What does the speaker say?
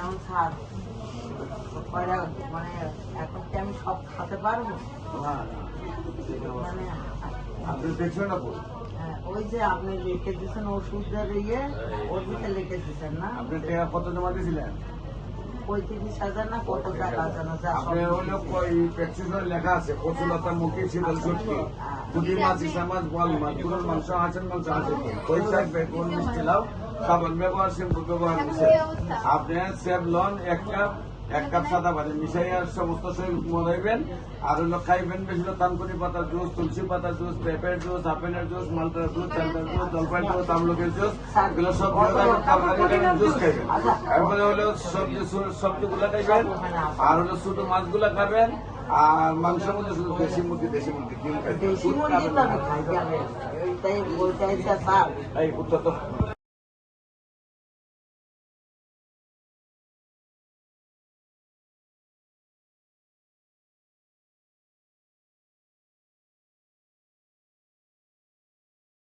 যেমন স্যার মানে এখন কি আমি সব খাতে পারবো? না না মানে আপনি দেখছেন না বল ওই যে আপনি লিখে দিচ্ছেন ওষুধের ইয়ে ওর দিকে লিখে দিচ্ছেন না, আপনি টাকা কত জমা দিয়েছিলেন 35,000 না কত টাকা জানো যা সব আপনি হলো ওই প্রেসক্রিপশনে লেখা আছে কচুলতা মুখে শীতল সত্যি পুঁটি মাছ ইসা মাছ বল মাছ গরুর মাংস হাঁসের মাংস আছে ওই থাকবে কোন মিষ্টি লাউ সাবান ব্যবহার শ্যাম্পু ব্যবহার করছে আপনি সেব লন এক কাপ সাদা পানি মিশাইয়া সমস্ত শরীর মরাইবেন আর হলো খাইবেন বেশি তানকুনি পাতার জুস তুলসী পাতার জুস পেঁপের জুস আপেলের জুস মালটার জুস চালটার জুস জলপাইয়ের জুস আমলকের জুস এগুলো সব জুস খাইবেন এরপরে হলো সবজিগুলো খাইবেন আর হলো ছোট মাছগুলো খাবেন আর মাংসের মধ্যে শুধু দেশি মুরগি ডিম খাইবেন দেশি মুরগি তো আমি খাই যাবে এইটাই বলতে চাইছে স্যার এই উত্তর তো